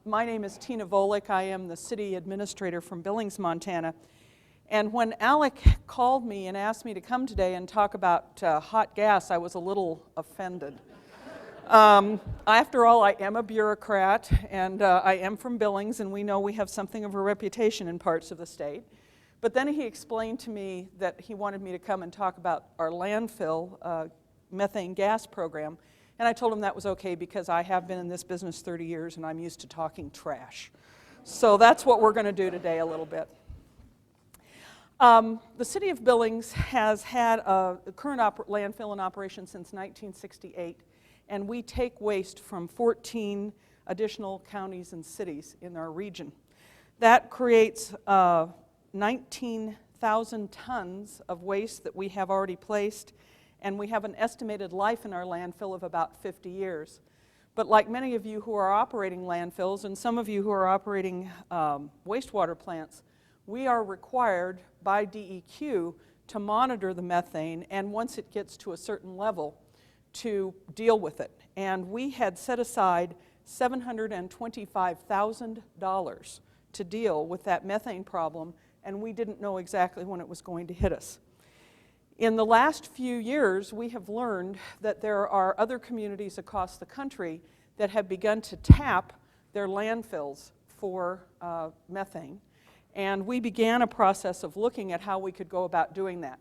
My name is Tina Volek. I am the city administrator from Billings, Montana. And when Alec called me and asked me to come today and talk about hot gas, I was a little offended. After all, I am a bureaucrat, and I am from Billings, and we know we have something of a reputation in parts of the state. But then he explained to me that he wanted me to come and talk about our landfill methane gas program. And I told him that was okay because I have been in this business 30 years and I'm used to talking trash. So that's what we're going to do today a little bit. The city of Billings has had a current landfill in operation since 1968, and we take waste from 14 additional counties and cities in our region. That creates 19,000 tons of waste that we have already placed, and we have an estimated life in our landfill of about 50 years. But like many of you who are operating landfills, and some of you who are operating wastewater plants, we are required by DEQ to monitor the methane, and once it gets to a certain level, to deal with it. And we had set aside $725,000 to deal with that methane problem, and we didn't know exactly when it was going to hit us. In the last few years, we have learned that there are other communities across the country that have begun to tap their landfills for methane. And we began a process of looking at how we could go about doing that.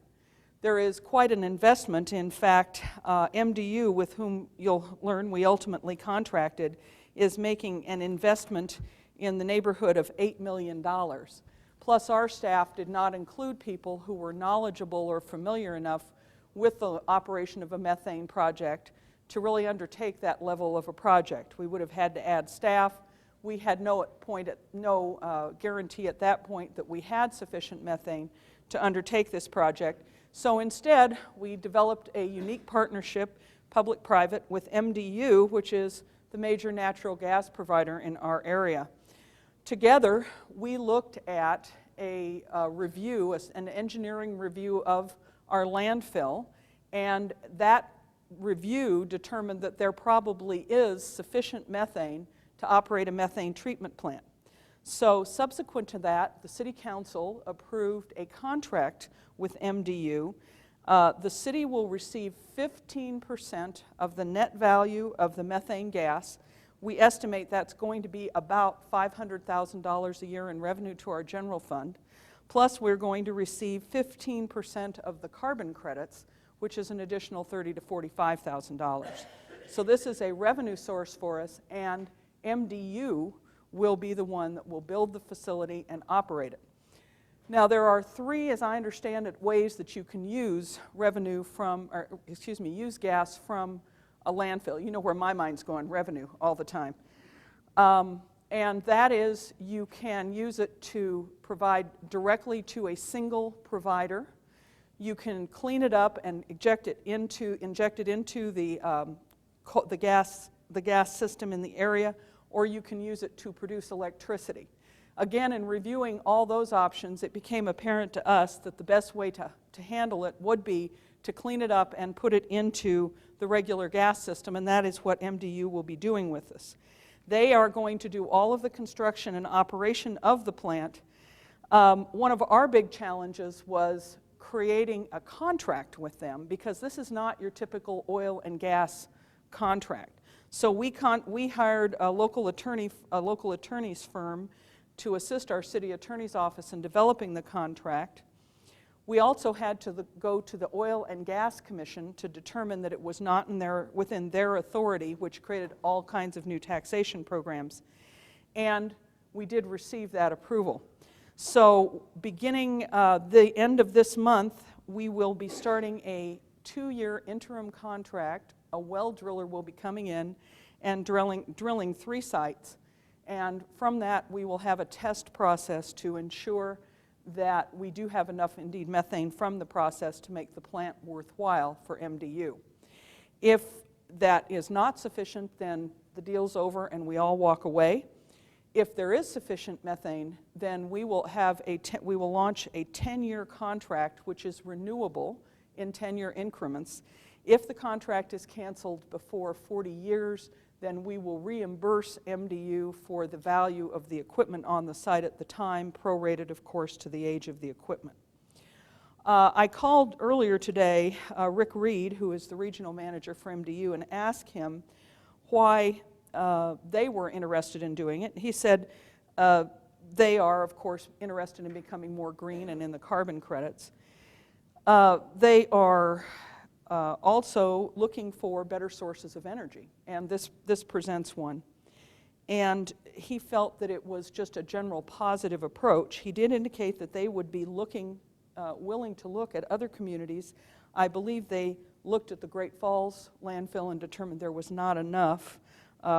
There is quite an investment. In fact, MDU, with whom you'll learn we ultimately contracted, is making an investment in the neighborhood of $8 million. Plus, our staff did not include people who were knowledgeable or familiar enough with the operation of a methane project to really undertake that level of a project. We would have had to add staff. We had no guarantee at that point that we had sufficient methane to undertake this project. So instead, we developed a unique partnership, public-private, with MDU, which is the major natural gas provider in our area. Together, we looked at a review, an engineering review of our landfill, and that review determined that there probably is sufficient methane to operate a methane treatment plant. So subsequent to that, the City Council approved a contract with MDU. The city will receive 15% of the net value of the methane gas. We estimate that's going to be about $500,000 a year in revenue to our general fund. Plus, we're going to receive 15% of the carbon credits, which is an additional $30,000 to $45,000. So this is a revenue source for us, and MDU will be the one that will build the facility and operate it. Now, there are three, as I understand it, ways that you can use use gas from a landfill. You know where my mind's going, revenue, all the time. And that is, you can use it to provide directly to a single provider. You can clean it up and inject it into the gas system in the area, or you can use it to produce electricity. Again, in reviewing all those options, it became apparent to us that the best way to handle it would be to clean it up and put it into the regular gas system, and that is what MDU will be doing with us. They are going to do all of the construction and operation of the plant. One of our big challenges was creating a contract with them, because this is not your typical oil and gas contract. So we hired a local attorney's firm to assist our city attorney's office in developing the contract. We also had to go to the Oil and Gas Commission to determine that it was not within their authority, which created all kinds of new taxation programs. And we did receive that approval. So beginning the end of this month, we will be starting a 2-year interim contract. A well driller will be coming in and drilling 3 sites. And from that, we will have a test process to ensure that we do have enough, indeed, methane from the process to make the plant worthwhile for MDU. If that is not sufficient, then the deal's over and we all walk away. If there is sufficient methane, then we will launch a 10-year contract, which is renewable in 10-year increments. If the contract is canceled before 40 years, then we will reimburse MDU for the value of the equipment on the site at the time, prorated, of course, to the age of the equipment. I called earlier today Rick Reed, who is the regional manager for MDU, and asked him why they were interested in doing it. He said they are, of course, interested in becoming more green and in the carbon credits. They are also looking for better sources of energy, and this presents one. And he felt that it was just a general positive approach. He did indicate that they would be willing to look at other communities. I believe they looked at the Great Falls landfill and determined there was not enough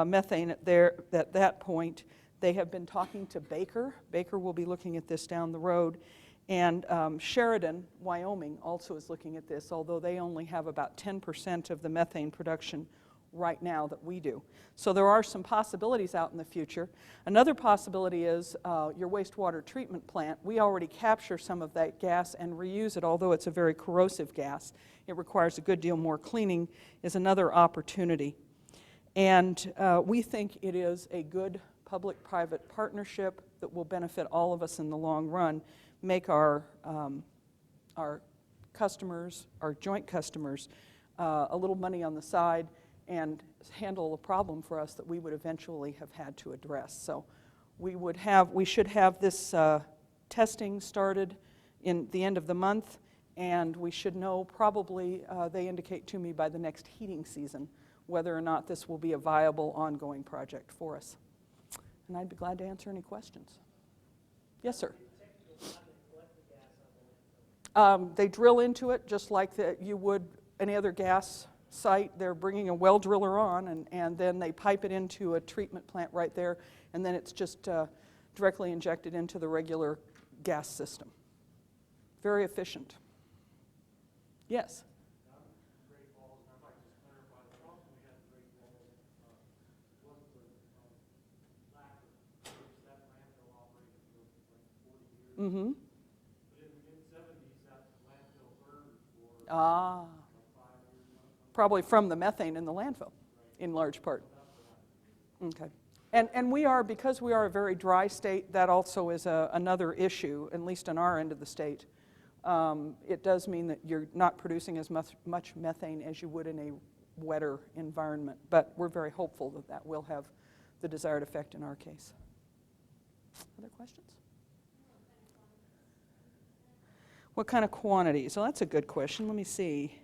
methane at that point. They have been talking to Baker. Baker will be looking at this down the road. And Sheridan, Wyoming, also is looking at this, although they only have about 10% of the methane production right now that we do. So there are some possibilities out in the future. Another possibility is your wastewater treatment plant. We already capture some of that gas and reuse it, although it's a very corrosive gas. It requires a good deal more cleaning, is another opportunity. And we think it is a good public-private partnership that will benefit all of us in the long run, make our customers, our joint customers, a little money on the side, and handle a problem for us that we would eventually have had to address. So we should have this testing started in the end of the month, and we should know probably, they indicate to me, by the next heating season, whether or not this will be a viable ongoing project for us. And I'd be glad to answer any questions. Yes, sir. They drill into it just like you would any other gas site. They're bringing a well driller on, and then they pipe it into a treatment plant right there, and then it's just directly injected into the regular gas system. Very efficient. Yes? Mm-hmm. Probably from the methane in the landfill, in large part. Okay. And we are, because we are a very dry state, that also is another issue, at least on our end of the state. It does mean that you're not producing as much methane as you would in a wetter environment, but we're very hopeful that that will have the desired effect in our case. Other questions? What kind of quantities? Well, that's a good question. Let me see.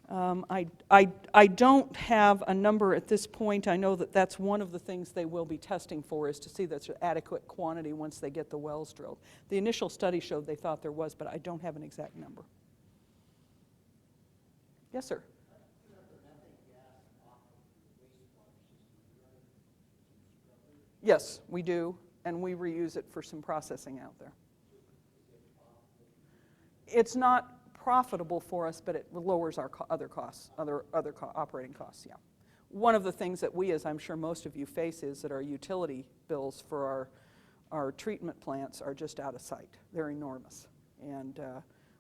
I don't have a number at this point. I know that that's one of the things they will be testing for, is to see that's an adequate quantity once they get the wells drilled. The initial study showed they thought there was, but I don't have an exact number. Yes, sir. Yes, we do, and we reuse it for some processing out there. It's not profitable for us, but it lowers our other costs, operating costs, yeah. One of the things that we, as I'm sure most of you face, is that our utility bills for our treatment plants are just out of sight. They're enormous, and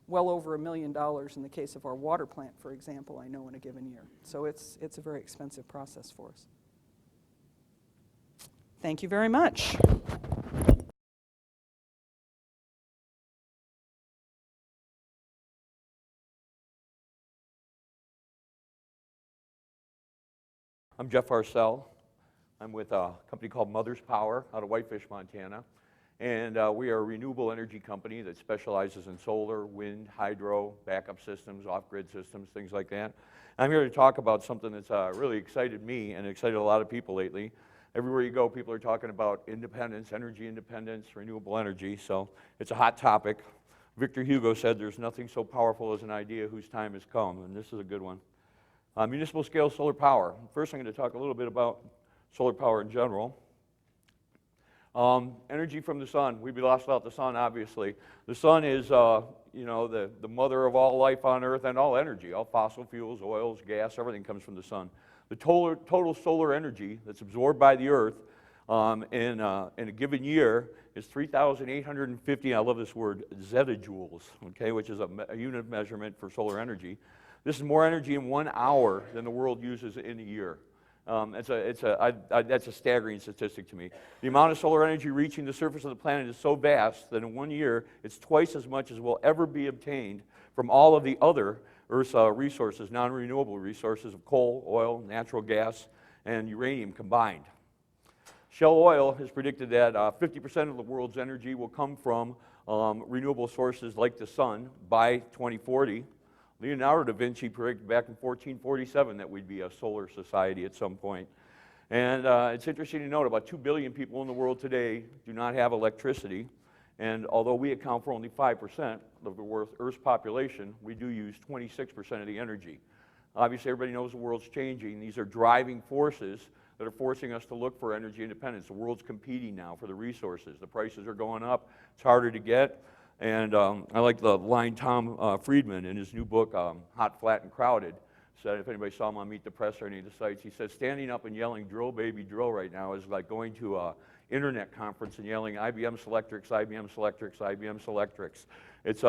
well over $1 million in the case of our water plant, for example, I know in a given year. So it's a very expensive process for us. Thank you very much. I'm Jeff Arcell. I'm with a company called Mother's Power out of Whitefish, Montana. And we are a renewable energy company that specializes in solar, wind, hydro, backup systems, off-grid systems, things like that. I'm here to talk about something that's really excited me and excited a lot of people lately. Everywhere you go, people are talking about independence, energy independence, renewable energy, so it's a hot topic. Victor Hugo said there's nothing so powerful as an idea whose time has come, and this is a good one. Municipal scale solar power. First, I'm going to talk a little bit about solar power in general. Energy from the sun. We'd be lost without the sun, obviously. The sun is, the mother of all life on Earth and all energy. All fossil fuels, oils, gas, everything comes from the sun. The total solar energy that's absorbed by the Earth in a given year is 3,850, I love this word, zettajoules, okay, which is a unit of measurement for solar energy. This is more energy in 1 hour than the world uses in a year. That's a staggering statistic to me. The amount of solar energy reaching the surface of the planet is so vast that in 1 year, it's twice as much as will ever be obtained from all of the other Earth's resources, non-renewable resources of coal, oil, natural gas, and uranium combined. Shell Oil has predicted that 50% of the world's energy will come from renewable sources like the sun by 2040. Leonardo da Vinci predicted back in 1447 that we'd be a solar society at some point. And it's interesting to note about 2 billion people in the world today do not have electricity. And although we account for only 5% of the Earth's population, we do use 26% of the energy. Obviously, everybody knows the world's changing. These are driving forces that are forcing us to look for energy independence. The world's competing now for the resources. The prices are going up. It's harder to get. And I like the line Tom Friedman in his new book, Hot, Flat, and Crowded, said, if anybody saw him on Meet the Press or any of the sites, he said, standing up and yelling drill, baby, drill right now is like going to an internet conference and yelling IBM Selectrix, IBM Selectrix, IBM Selectrix. It's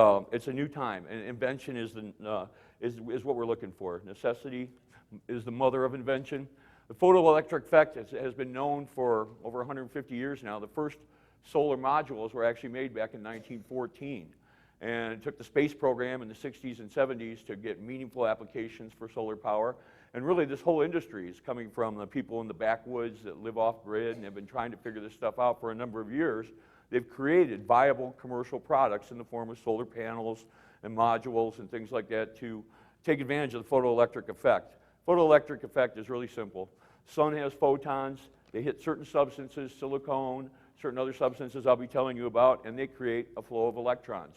a new time, and invention is what we're looking for. Necessity is the mother of invention. The photoelectric effect has been known for over 150 years now. The first solar modules were actually made back in 1914. And it took the space program in the 60s and 70s to get meaningful applications for solar power. And really, this whole industry is coming from the people in the backwoods that live off-grid and have been trying to figure this stuff out for a number of years. They've created viable commercial products in the form of solar panels and modules and things like that to take advantage of the photoelectric effect. Photoelectric effect is really simple. Sun has photons. They hit certain substances, silicone, certain other substances I'll be telling you about, and they create a flow of electrons.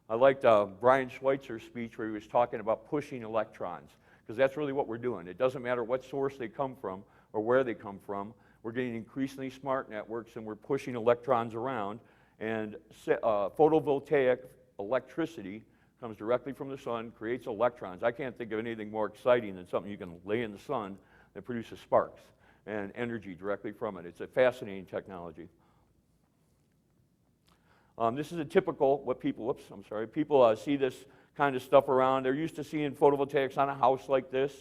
I liked Brian Schweitzer's speech where he was talking about pushing electrons, because that's really what we're doing. It doesn't matter what source they come from or where they come from. We're getting increasingly smart networks, and we're pushing electrons around, and photovoltaic electricity comes directly from the sun, creates electrons. I can't think of anything more exciting than something you can lay in the sun that produces sparks and energy directly from it. It's a fascinating technology. This is a typical, people see this kind of stuff around. They're used to seeing photovoltaics on a house like this,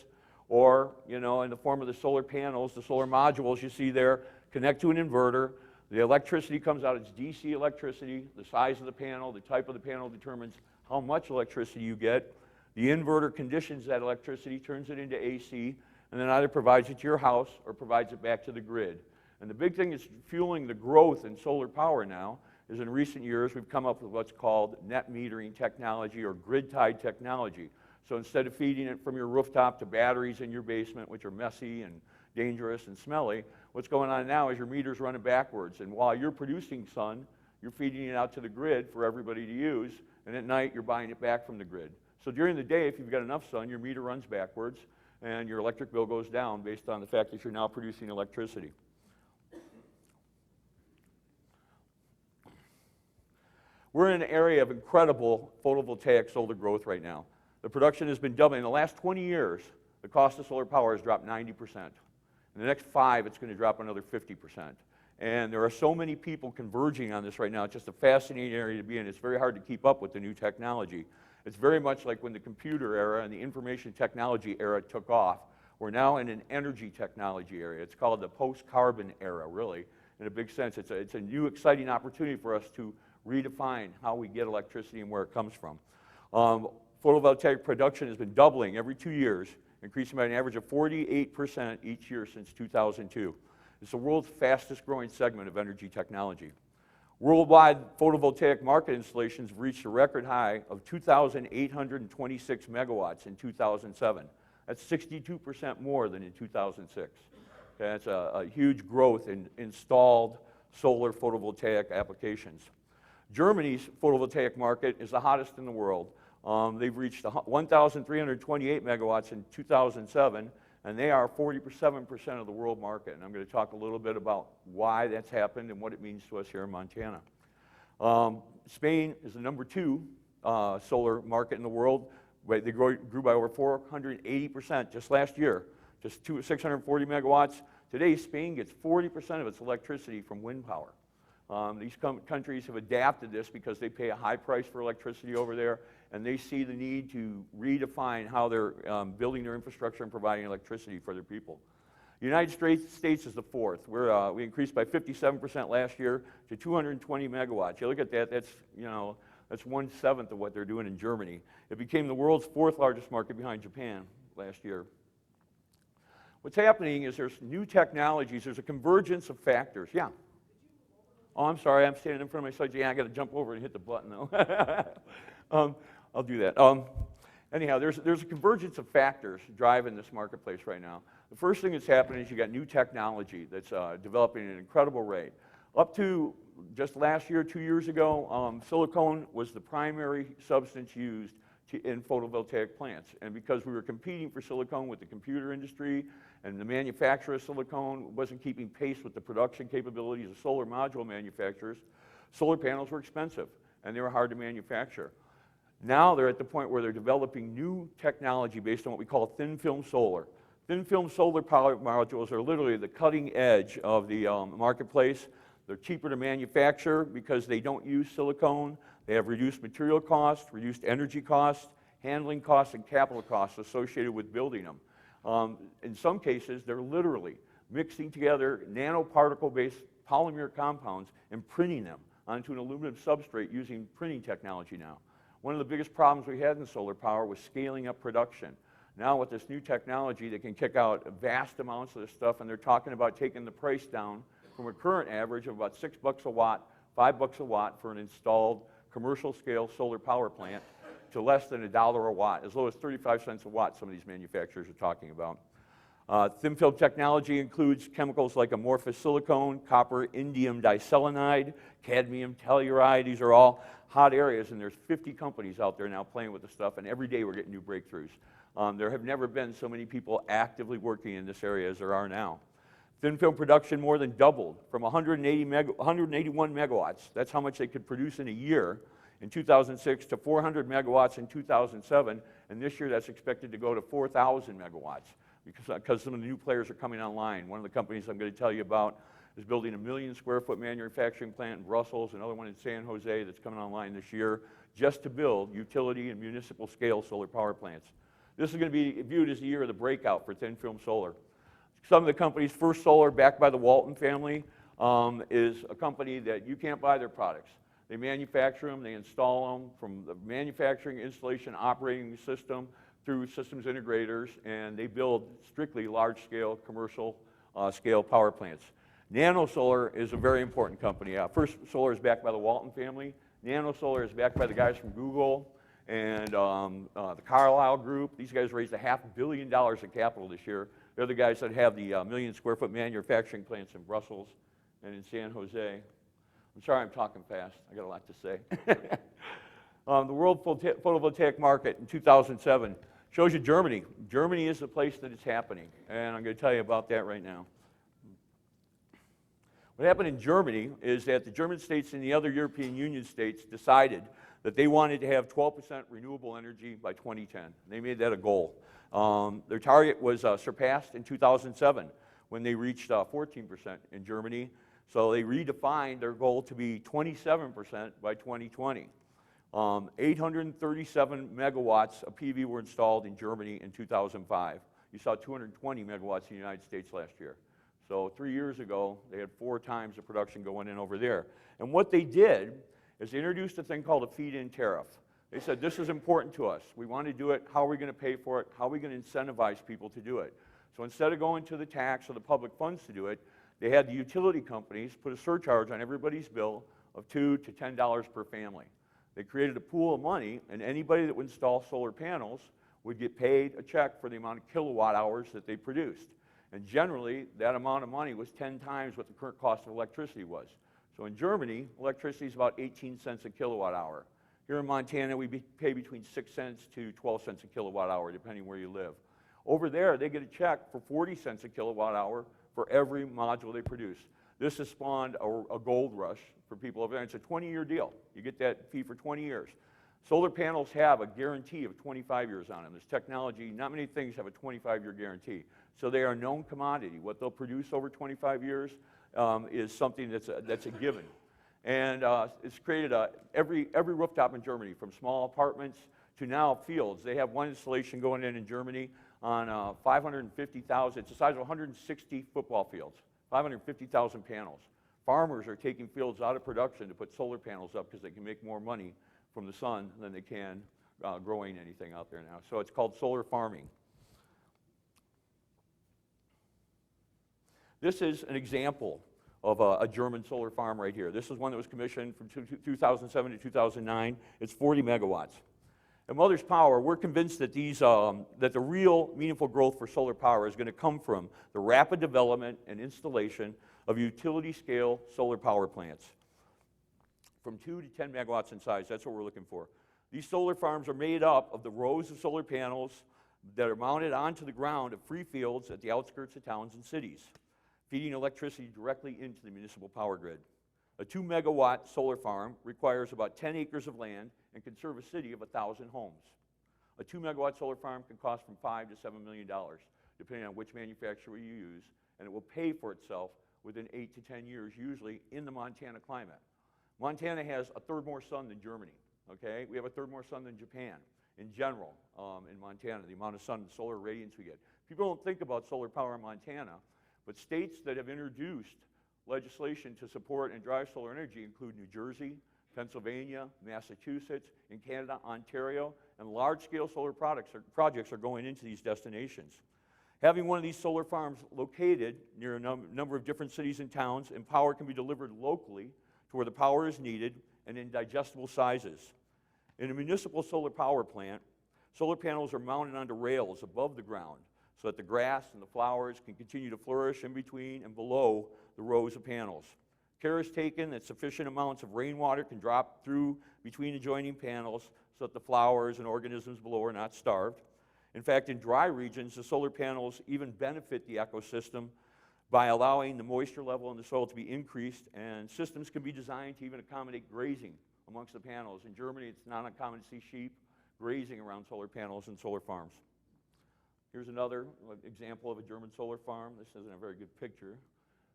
or, in the form of the solar panels, the solar modules you see there, connect to an inverter. The electricity comes out, it's DC electricity. The size of the panel, the type of the panel determines how much electricity you get. The inverter conditions that electricity, turns it into AC, and then either provides it to your house or provides it back to the grid. And the big thing that's fueling the growth in solar power now is in recent years we've come up with what's called net metering technology or grid-tied technology. So instead of feeding it from your rooftop to batteries in your basement, which are messy and dangerous and smelly, what's going on now is your meter's running backwards. And while you're producing sun, you're feeding it out to the grid for everybody to use, and at night you're buying it back from the grid. So during the day, if you've got enough sun, your meter runs backwards, and your electric bill goes down based on the fact that you're now producing electricity. We're in an area of incredible photovoltaic solar growth right now. The production has been doubling. In the last 20 years, the cost of solar power has dropped 90%. In the next 5, it's going to drop another 50%. And there are so many people converging on this right now. It's just a fascinating area to be in. It's very hard to keep up with the new technology. It's very much like when the computer era and the information technology era took off. We're now in an energy technology area. It's called the post-carbon era, really, in a big sense. It's a new, exciting opportunity for us to redefine how we get electricity and where it comes from. Photovoltaic production has been doubling every 2 years, increasing by an average of 48% each year since 2002. It's the world's fastest growing segment of energy technology. Worldwide photovoltaic market installations have reached a record high of 2,826 megawatts in 2007. That's 62% more than in 2006. Okay, that's a huge growth in installed solar photovoltaic applications. Germany's photovoltaic market is the hottest in the world. They've reached 1,328 megawatts in 2007, and they are 47% of the world market. And I'm going to talk a little bit about why that's happened and what it means to us here in Montana. Spain is the number 2 solar market in the world. They grew by over 480% just last year, just 640 megawatts. Today, Spain gets 40% of its electricity from wind power. These countries have adapted this because they pay a high price for electricity over there, and they see the need to redefine how they're building their infrastructure and providing electricity for their people. The United States is the fourth. We increased by 57% last year to 220 megawatts. You look at that, that's 1/7 of what they're doing in Germany. It became the world's fourth largest market behind Japan last year. What's happening is there's new technologies, there's a convergence of factors. Yeah. Oh, I'm sorry, I'm standing in front of my slides. Yeah, I got to jump over and hit the button though. I'll do that. Anyhow, there's a convergence of factors driving this marketplace right now. The first thing that's happening is you got new technology that's developing at an incredible rate. Up to just last year, 2 years ago, silicone was the primary substance used in photovoltaic plants. And because we were competing for silicone with the computer industry and the manufacturer of silicone wasn't keeping pace with the production capabilities of solar module manufacturers, solar panels were expensive and they were hard to manufacture. Now they're at the point where they're developing new technology based on what we call thin film solar. Thin film solar power modules are literally the cutting edge of the marketplace. They're cheaper to manufacture because they don't use silicone. They have reduced material costs, reduced energy costs, handling costs, and capital costs associated with building them. In some cases, they're literally mixing together nanoparticle-based polymer compounds and printing them onto an aluminum substrate using printing technology now. One of the biggest problems we had in solar power was scaling up production. Now with this new technology, they can kick out vast amounts of this stuff, and they're talking about taking the price down from a current average of about $6 a watt, $5 a watt for an installed commercial scale solar power plant to less than $1 a watt, as low as 35 cents a watt some of these manufacturers are talking about. Thin film technology includes chemicals like amorphous silicone, copper indium diselenide, cadmium telluride. These are all hot areas, and there's 50 companies out there now playing with the stuff, and every day we're getting new breakthroughs. There have never been so many people actively working in this area as there are now. Thin film production more than doubled from 181 megawatts, that's how much they could produce in a year, in 2006 to 400 megawatts in 2007, and this year that's expected to go to 4,000 megawatts because some of the new players are coming online. One of the companies I'm going to tell you about is building a 1 million square foot manufacturing plant in Brussels, another one in San Jose that's coming online this year, just to build utility and municipal scale solar power plants. This is going to be viewed as the year of the breakout for thin film solar. Some of the companies, First Solar, backed by the Walton family, is a company that you can't buy their products. They manufacture them, they install them from the manufacturing, installation, operating system through systems integrators, and they build strictly large-scale, commercial scale power plants. NanoSolar is a very important company. First Solar is backed by the Walton family. NanoSolar is backed by the guys from Google and the Carlyle Group. These guys raised $500 million of capital this year. They're the guys that have the 1 million square foot manufacturing plants in Brussels and in San Jose. I'm sorry I'm talking fast. I got a lot to say. The world photovoltaic market in 2007 shows you Germany. Germany is the place that it's happening, and I'm going to tell you about that right now. What happened in Germany is that the German states and the other European Union states decided that they wanted to have 12% renewable energy by 2010. They made that a goal. Their target was surpassed in 2007 when they reached 14% in Germany. So they redefined their goal to be 27% by 2020. 837 megawatts of PV were installed in Germany in 2005. You saw 220 megawatts in the United States last year. So 3 years ago, they had 4 times the production going in over there. And what they did is they introduced a thing called a feed-in tariff. They said, this is important to us. We want to do it. How are we going to pay for it? How are we going to incentivize people to do it? So instead of going to the tax or the public funds to do it, they had the utility companies put a surcharge on everybody's bill of $2 to $10 per family. They created a pool of money, and anybody that would install solar panels would get paid a check for the amount of kilowatt hours that they produced. And generally, that amount of money was 10 times what the current cost of electricity was. So in Germany, electricity is about 18 cents a kilowatt hour. Here in Montana, we pay between 6 cents to 12 cents a kilowatt hour, depending where you live. Over there, they get a check for 40 cents a kilowatt hour for every module they produce. This has spawned a gold rush for people over there. It's a 20-year deal. You get that fee for 20 years. Solar panels have a guarantee of 25 years on them. This technology, not many things have a 25-year guarantee. So they are a known commodity. What they'll produce over 25 years is something that's a given. And it's created every rooftop in Germany, from small apartments to now fields. They have one installation going in Germany on 550,000, it's the size of 160 football fields, 550,000 panels. Farmers are taking fields out of production to put solar panels up because they can make more money from the sun than they can growing anything out there now. So it's called solar farming. This is an example of a German solar farm right here. This is one that was commissioned from 2007 to 2009. It's 40 megawatts. At Mother's Power, we're convinced that that the real meaningful growth for solar power is going to come from the rapid development and installation of utility-scale solar power plants. From 2 to 10 megawatts in size, that's what we're looking for. These solar farms are made up of the rows of solar panels that are mounted onto the ground of free fields at the outskirts of towns and cities, feeding electricity directly into the municipal power grid. A 2 megawatt solar farm requires about 10 acres of land and can serve a city of 1,000 homes. A 2 megawatt solar farm can cost from $5 to $7 million, depending on which manufacturer you use, and it will pay for itself within 8 to 10 years, usually in the Montana climate. Montana has a third more sun than Germany, okay? We have a third more sun than Japan in general in Montana, the amount of sun and solar radiance we get. People don't think about solar power in Montana, but states that have introduced legislation to support and drive solar energy include New Jersey, Pennsylvania, Massachusetts, in Canada, Ontario, and large-scale solar projects are going into these destinations. Having one of these solar farms located near a number of different cities and towns, and power can be delivered locally to where the power is needed and in digestible sizes. In a municipal solar power plant, solar panels are mounted onto rails above the ground so that the grass and the flowers can continue to flourish in between and below the rows of panels. Care is taken that sufficient amounts of rainwater can drop through between adjoining panels so that the flowers and organisms below are not starved. In fact, in dry regions, the solar panels even benefit the ecosystem by allowing the moisture level in the soil to be increased, and systems can be designed to even accommodate grazing amongst the panels. In Germany, it's not uncommon to see sheep grazing around solar panels and solar farms. Here's another example of a German solar farm. This isn't a very good picture.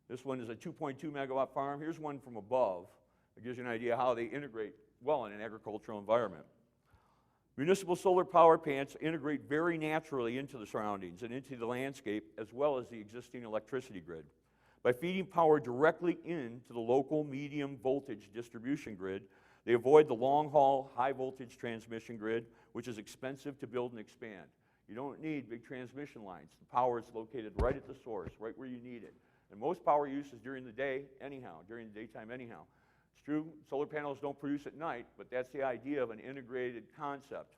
This one is a 2.2 megawatt farm. Here's one from above. It gives you an idea how they integrate well in an agricultural environment. Municipal solar power plants integrate very naturally into the surroundings and into the landscape, as well as the existing electricity grid. By feeding power directly into the local medium voltage distribution grid, they avoid the long-haul, high-voltage transmission grid, which is expensive to build and expand. You don't need big transmission lines. The power is located right at the source, right where you need it. And most power use is during the day anyhow, during the daytime anyhow. It's true, solar panels don't produce at night, but that's the idea of an integrated concept.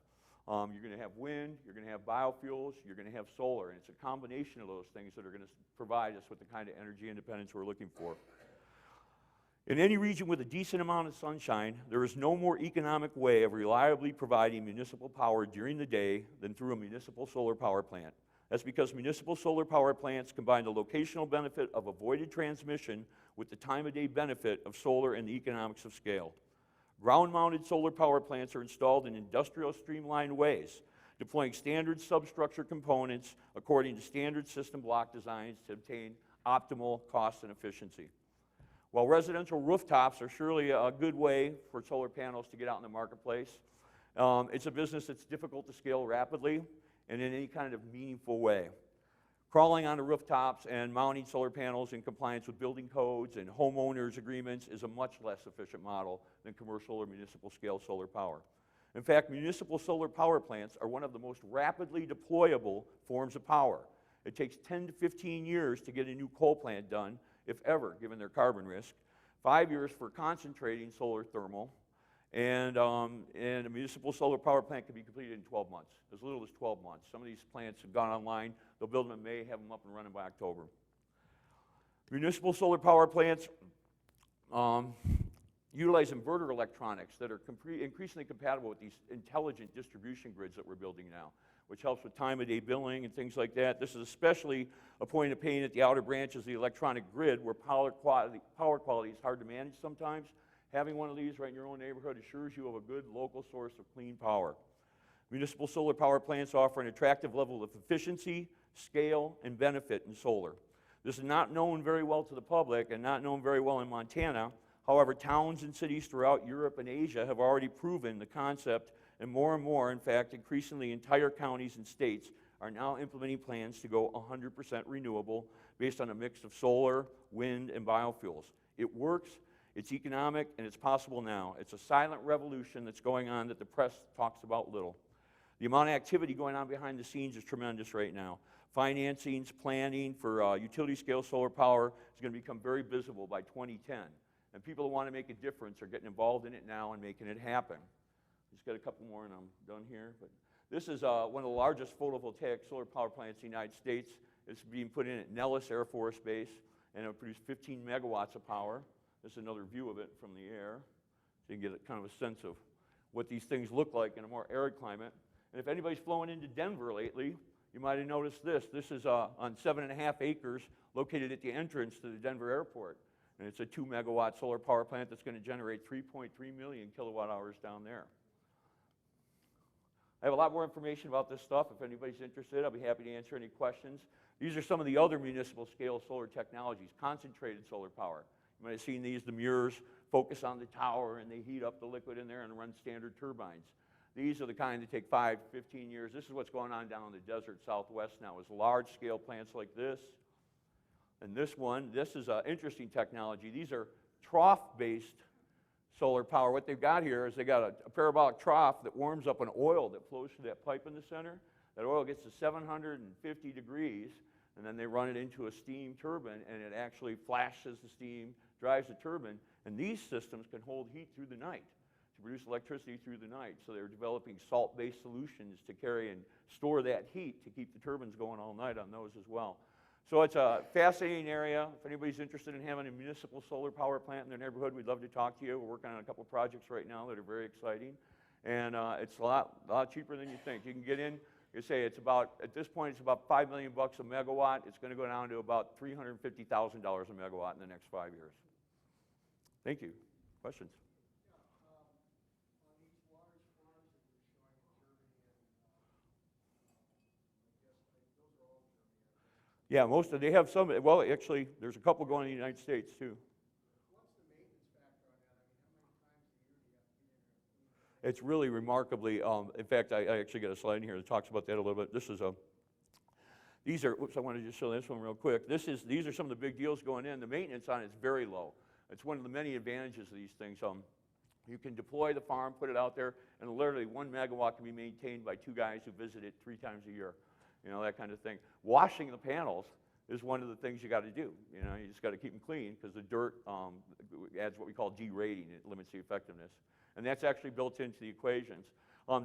You're going to have wind, you're going to have biofuels, you're going to have solar, and it's a combination of those things that are going to provide us with the kind of energy independence we're looking for. In any region with a decent amount of sunshine, there is no more economic way of reliably providing municipal power during the day than through a municipal solar power plant. That's because municipal solar power plants combine the locational benefit of avoided transmission with the time-of-day benefit of solar and the economics of scale. Ground-mounted solar power plants are installed in industrial streamlined ways, deploying standard substructure components according to standard system block designs to obtain optimal cost and efficiency. While residential rooftops are surely a good way for solar panels to get out in the marketplace, it's a business that's difficult to scale rapidly and in any kind of meaningful way. Crawling onto rooftops and mounting solar panels in compliance with building codes and homeowners agreements is a much less efficient model than commercial or municipal scale solar power. In fact, municipal solar power plants are one of the most rapidly deployable forms of power. It takes 10 to 15 years to get a new coal plant done, if ever, given their carbon risk, 5 years for concentrating solar thermal, and a municipal solar power plant can be completed in 12 months, as little as 12 months. Some of these plants have gone online. They'll build them in May, have them up and running by October. Municipal solar power plants utilize inverter electronics that are increasingly compatible with these intelligent distribution grids that we're building now, which helps with time-of-day billing and things like that. This is especially a point of pain at the outer branches of the electronic grid where power quality is hard to manage sometimes. Having one of these right in your own neighborhood assures you of a good local source of clean power. Municipal solar power plants offer an attractive level of efficiency, scale, and benefit in solar. This is not known very well to the public and not known very well in Montana. However, towns and cities throughout Europe and Asia have already proven the concept And more, in fact, increasingly entire counties and states are now implementing plans to go 100% renewable based on a mix of solar, wind, and biofuels. It works, it's economic, and it's possible now. It's a silent revolution that's going on that the press talks about little. The amount of activity going on behind the scenes is tremendous right now. Financings, planning for utility-scale solar power is going to become very visible by 2010. And people who want to make a difference are getting involved in it now and making it happen. Just got a couple more and I'm done here. But this is one of the largest photovoltaic solar power plants in the United States. It's being put in at Nellis Air Force Base, and it'll produce 15 megawatts of power. This is another view of it from the air, so you can get kind of a sense of what these things look like in a more arid climate. And if anybody's flown into Denver lately, you might have noticed this. This is on 7.5 acres located at the entrance to the Denver airport. And it's a 2 megawatt solar power plant that's going to generate 3.3 million kilowatt hours down there. I have a lot more information about this stuff. If anybody's interested, I'll be happy to answer any questions. These are some of the other municipal scale solar technologies, concentrated solar power. You might have seen these. The mirrors focus on the tower and they heat up the liquid in there and run standard turbines. These are the kind that take 5, 15 years. This is what's going on down in the desert southwest now, is large-scale plants like this. And this one, this is an interesting technology. These are trough-based solar power. What they've got here is they got a parabolic trough that warms up an oil that flows through that pipe in the center. That oil gets to 750 degrees, and then they run it into a steam turbine, and it actually flashes the steam, drives the turbine. And these systems can hold heat through the night, to produce electricity through the night. So they're developing salt-based solutions to carry and store that heat to keep the turbines going all night on those as well. So it's a fascinating area. If anybody's interested in having a municipal solar power plant in their neighborhood, we'd love to talk to you. We're working on a couple projects right now that are very exciting. And it's a lot cheaper than you think. You can get in, you say it's about, at this point, it's about $5 million a megawatt. It's going to go down to about $350,000 a megawatt in the next 5 years. Thank you. Questions? Yeah, most of, they have some, well, actually, there's a couple going in the United States, too. What's the maintenance factor on that? I mean, how many times a year do you have to get in there? It's really remarkably, in fact, I actually got a slide in here that talks about that a little bit. This is a, these are, oops, I want to just show this one real quick. These are some of the big deals going in. The maintenance on it is very low. It's one of the many advantages of these things. You can deploy the farm, put it out there, and literally 1 megawatt can be maintained by 2 guys who visit it 3 times a year. You know, that kind of thing. Washing the panels is one of the things you got to do. You know, you just got to keep them clean because the dirt adds what we call derating. It limits the effectiveness. And that's actually built into the equations.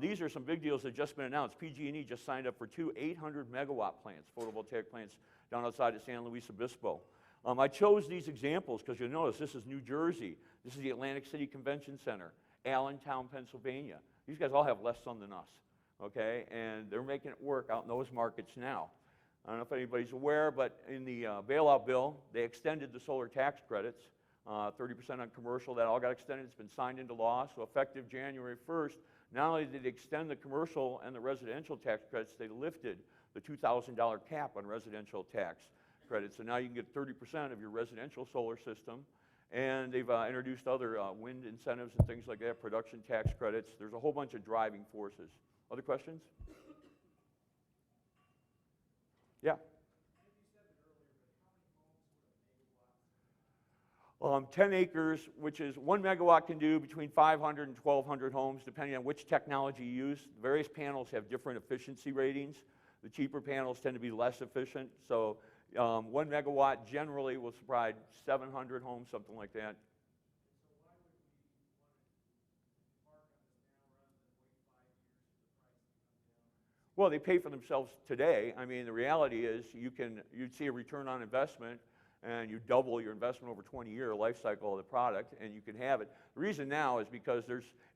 These are some big deals that have just been announced. PG&E just signed up for 2 800-megawatt plants, photovoltaic plants, down outside of San Luis Obispo. I chose these examples because you'll notice this is New Jersey. This is the Atlantic City Convention Center, Allentown, Pennsylvania. These guys all have less sun than us. Okay, and they're making it work out in those markets now. I don't know if anybody's aware, but in the bailout bill, they extended the solar tax credits, 30% on commercial. That all got extended. It's been signed into law. So effective January 1st, not only did they extend the commercial and the residential tax credits, they lifted the $2,000 cap on residential tax credits. So now you can get 30% of your residential solar system. And they've introduced other wind incentives and things like that, production tax credits. There's a whole bunch of driving forces. Other questions? Yeah. 10 acres, which is 1 megawatt, can do between 500 and 1,200 homes, depending on which technology you use. Various panels have different efficiency ratings. The cheaper panels tend to be less efficient. So 1 megawatt generally will provide 700 homes, something like that. Well, they pay for themselves today. I mean, the reality is you'd see a return on investment and you double your investment over 20-year life cycle of the product and you can have it. The reason now is because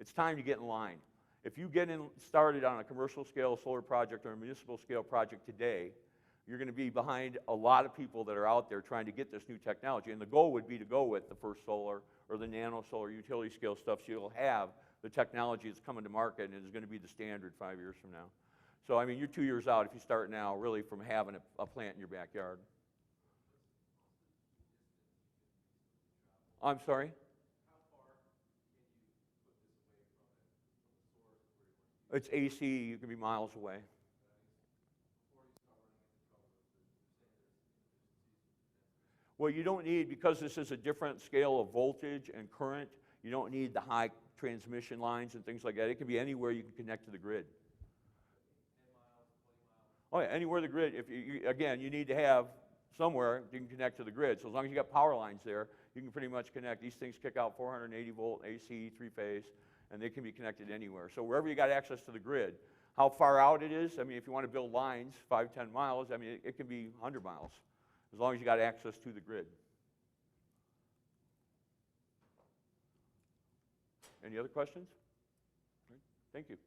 it's time to get in line. If you get started on a commercial scale solar project or a municipal scale project today, you're going to be behind a lot of people that are out there trying to get this new technology. And the goal would be to go with the First Solar or the nano solar utility scale stuff so you'll have the technology that's coming to market and is going to be the standard 5 years from now. So, I mean, you're 2 years out if you start now, really, from having a plant in your backyard. I'm sorry? How far can you put this away from the source where you want It's AC, you can be miles away. Well, you don't need, because this is a different scale of voltage and current, you don't need the high transmission lines and things like that. It can be anywhere you can connect to the grid. 10 miles, 20 miles. Oh yeah, anywhere the grid. If again, you need to have somewhere you can connect to the grid. So as long as you got power lines there, you can pretty much connect. These things kick out 480 volt AC, 3-phase, and they can be connected anywhere. So wherever you got access to the grid, how far out it is, I mean, if you want to build lines 5, 10 miles, I mean, it can be 100 miles, as long as you got access to the grid. Any other questions? Thank you.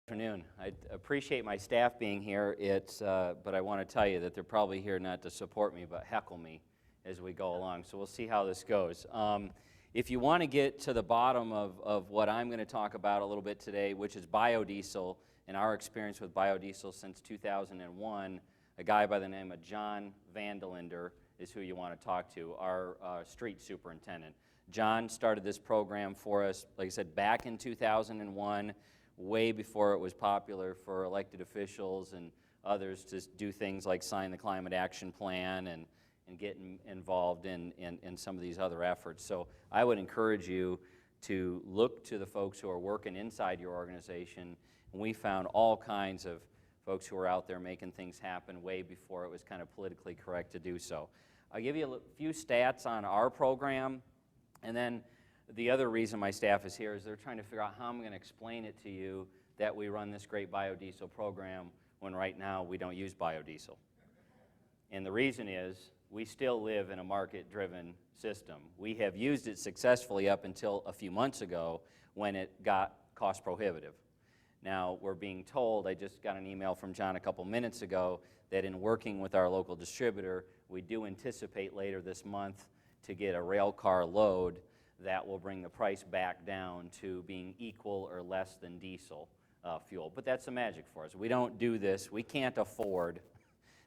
Afternoon. I appreciate my staff being here. But I want to tell you that they're probably here not to support me, but heckle me as we go along. So we'll see how this goes. If you want to get to the bottom of what I'm going to talk about a little bit today, which is biodiesel and our experience with biodiesel since 2001, a guy by the name of John Vandelender is who you want to talk to, our street superintendent. John started this program for us, like I said, back in 2001. Way before it was popular for elected officials and others to do things like sign the climate action plan and get involved in some of these other efforts. So I would encourage you to look to the folks who are working inside your organization. And we found all kinds of folks who are out there making things happen way before it was kind of politically correct to do so. I'll give you a few stats on our program, and then the other reason my staff is here is they're trying to figure out how I'm going to explain it to you that we run this great biodiesel program when right now we don't use biodiesel. And the reason is we still live in a market-driven system. We have used it successfully up until a few months ago when it got cost prohibitive. Now we're being told, I just got an email from John a couple minutes ago, that in working with our local distributor, we do anticipate later this month to get a rail car load that will bring the price back down to being equal or less than diesel fuel. But that's the magic for us. We don't do this. We can't afford,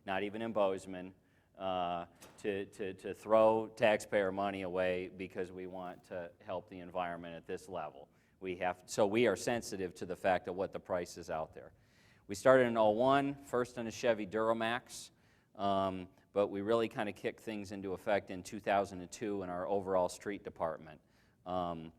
not even in Bozeman, to throw taxpayer money away because we want to help the environment at this level. So we are sensitive to the fact of what the price is out there. We started in 01, first on a Chevy Duramax, but we really kind of kicked things into effect in 2002 in our overall street department. And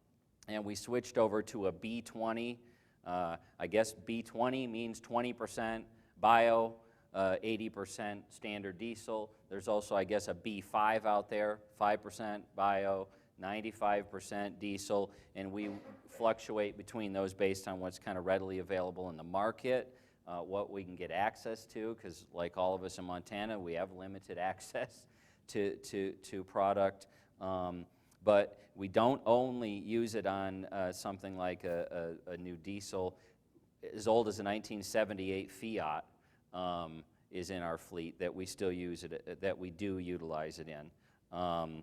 we switched over to a B20. I guess B20 means 20% bio, 80% standard diesel. There's also, I guess, a B5 out there, 5% bio, 95% diesel, and we fluctuate between those based on what's kind of readily available in the market, what we can get access to, because like all of us in Montana, we have limited access to product. But we don't only use it on something like a new diesel. As old as a 1978 Fiat is in our fleet that we still use it, that we do utilize it in.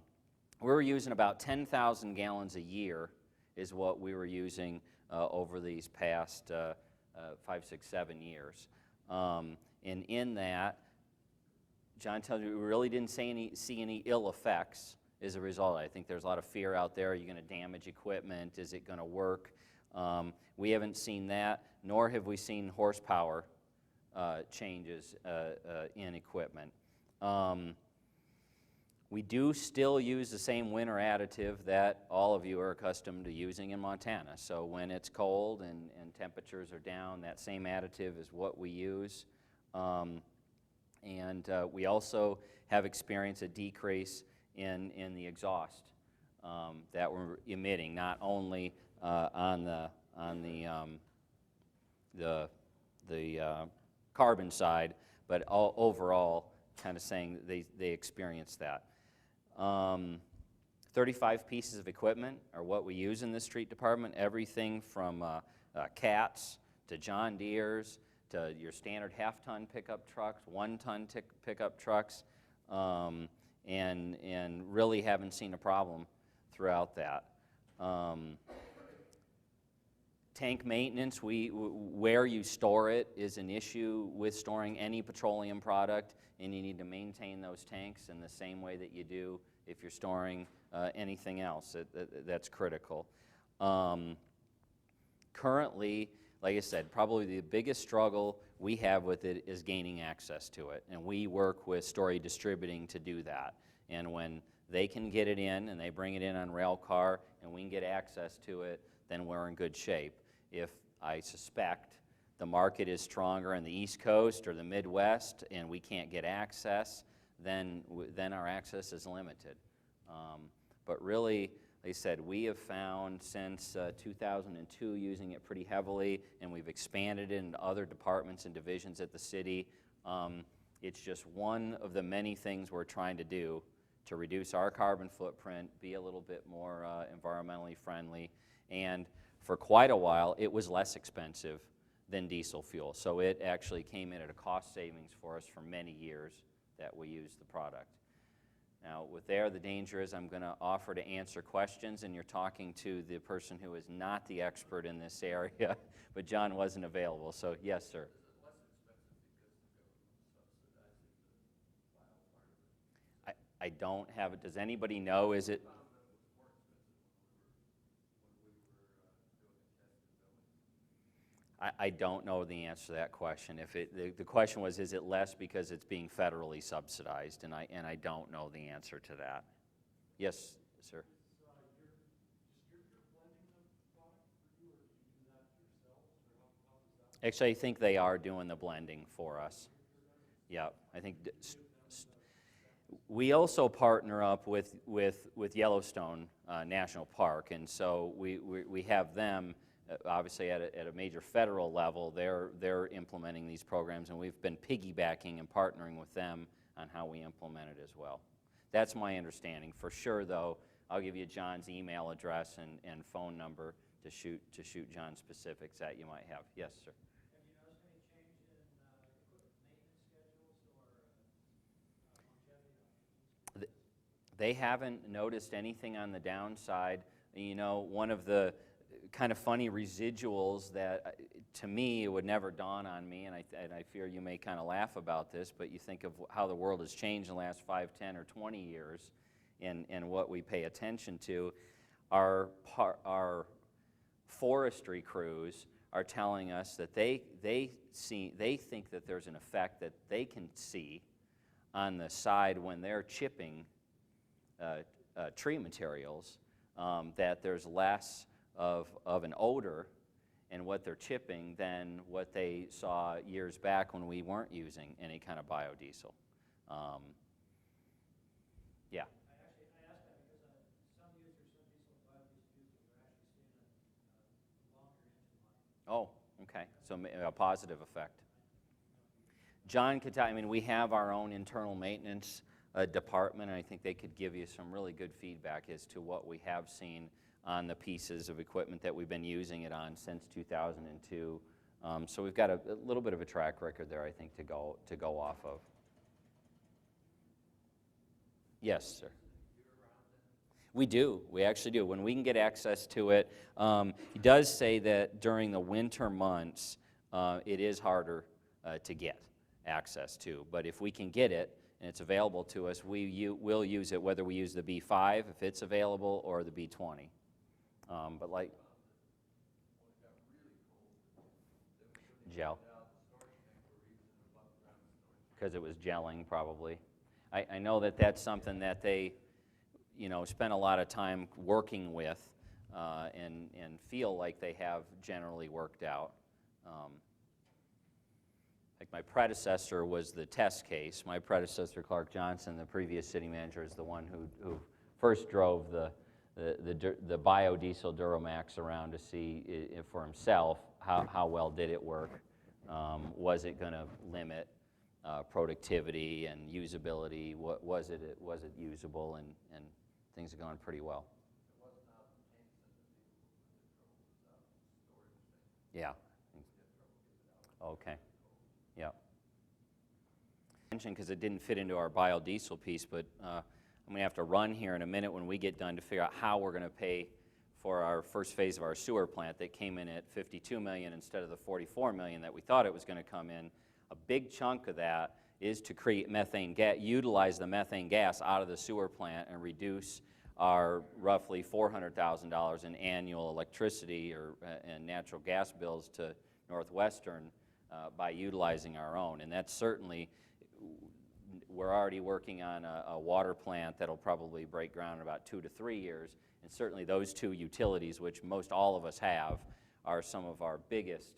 We're using about 10,000 gallons a year is what we were using over these past 5, 6, 7 years. And in that, John tells me we really didn't see any ill effects as a result. I think there's a lot of fear out there. Are you going to damage equipment? Is it going to work? We haven't seen that, nor have we seen horsepower changes in equipment. We do still use the same winter additive that all of you are accustomed to using in Montana. So when it's cold and temperatures are down, that same additive is what we use. We also have experienced a decrease in the exhaust that we're emitting, not only on the carbon side, but overall, kind of saying they experience that. 35 pieces of equipment are what we use in the street department, everything from CATs to John Deeres to your standard half-ton pickup trucks, 1-ton pickup trucks, and really haven't seen a problem throughout that. Tank maintenance, where you store it is an issue with storing any petroleum product, and you need to maintain those tanks in the same way that you do if you're storing anything else. That's critical. Currently, like I said, probably the biggest struggle we have with it is gaining access to it, and we work with Story Distributing to do that. And when they can get it in and they bring it in on rail car and we can get access to it, then we're in good shape. If I suspect the market is stronger on the East Coast or the Midwest and we can't get access, then our access is limited. But really, like I said, we have found since 2002 using it pretty heavily, and we've expanded it into other departments and divisions at the city. It's just one of the many things we're trying to do to reduce our carbon footprint, be a little bit more environmentally friendly, and for quite a while it was less expensive than diesel fuel. So it actually came in at a cost savings for us for many years that we used the product. Now, with there, the danger is I'm going to offer to answer questions, and you're talking to the person who is not the expert in this area, but John wasn't available, so yes, sir. I don't have it. Does anybody know? Is it? I don't know the answer to that question. If the question was, is it less because it's being federally subsidized? And I don't know the answer to that. Yes, sir. Actually, I think they are doing the blending for us. Yeah, I think we also partner up with Yellowstone National Park, and so we have them. Obviously, at a major federal level, they're implementing these programs, and we've been piggybacking and partnering with them on how we implement it as well. That's my understanding. For sure, though, I'll give you John's email address and phone number to shoot John specifics that you might have. Yes, sir. Have you noticed any change in equipment maintenance schedules or longevity? They haven't noticed anything on the downside. You know, one of the kind of funny residuals that to me it would never dawn on me, and I fear you may kind of laugh about this, but you think of how the world has changed in the last 5, 10, or 20 years and what we pay attention to. Our forestry crews are telling us that they think that there's an effect that they can see on the side when they're chipping tree materials, that there's less of an odor in what they're chipping than what they saw years back when we weren't using any kind of biodiesel. Yeah. I asked that because some users, some diesel and biodiesel users are actually seeing a longer engine life. Oh, okay. So a positive effect. John could tell, I mean, we have our own internal maintenance department, and I think they could give you some really good feedback as to what we have seen on the pieces of equipment that we've been using it on since 2002. So we've got a little bit of a track record there, I think, to go off of. Yes, sir. We do. We actually do. When we can get access to it, he does say that during the winter months, it is harder to get access to. But if we can get it, and it's available to us, we'll use it, whether we use the B5, if it's available, or the B20. But like gel, because it was gelling probably. I know that that's something that they, spend a lot of time working with and feel like they have generally worked out. Like my predecessor was the test case. My predecessor, Clark Johnson, the previous city manager, is the one who first drove the biodiesel Duramax around to see if for himself how well did it work. Was it going to limit productivity and usability? Was it usable? And things have gone pretty well. Yeah. Okay. Yeah. Because it didn't fit into our biodiesel piece, but I'm going to have to run here in a minute when we get done to figure out how we're going to pay for our first phase of our sewer plant that came in at 52 million instead of the 44 million that we thought it was going to come in. A big chunk of that is to create methane gas, utilize the methane gas out of the sewer plant and reduce our roughly $400,000 in annual electricity and natural gas bills to Northwestern by utilizing our own. And that's certainly, we're already working on a water plant that'll probably break ground in about 2 to 3 years. And certainly those two utilities, which most all of us have, are some of our biggest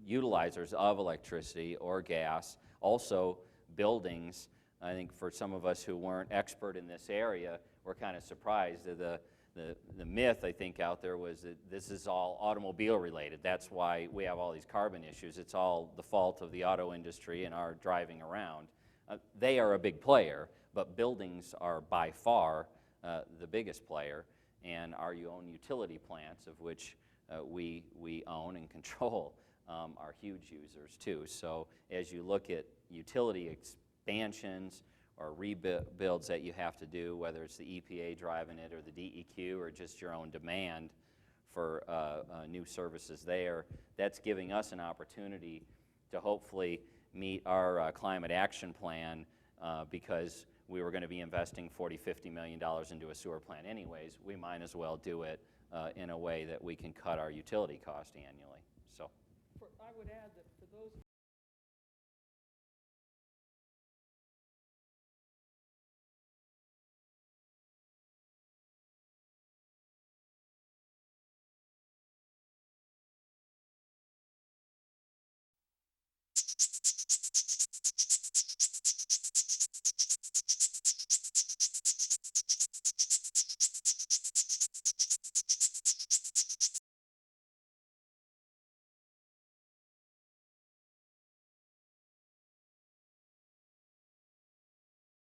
utilizers of electricity or gas. Also, buildings. I think for some of us who weren't expert in this area, we're kind of surprised that the myth, I think, out there was that this is all automobile related. That's why we have all these carbon issues. It's all the fault of the auto industry and our driving around. They are a big player, but buildings are by far the biggest player, and our own utility plants, of which we own and control, are huge users too. So as you look at utility expansions or rebuilds that you have to do, whether it's the EPA driving it or the DEQ or just your own demand for new services there, that's giving us an opportunity to hopefully meet our climate action plan because we were going to be investing $40–50 million into a sewer plant anyways. We might as well do it in a way that we can cut our utility cost annually. So, I would add that for those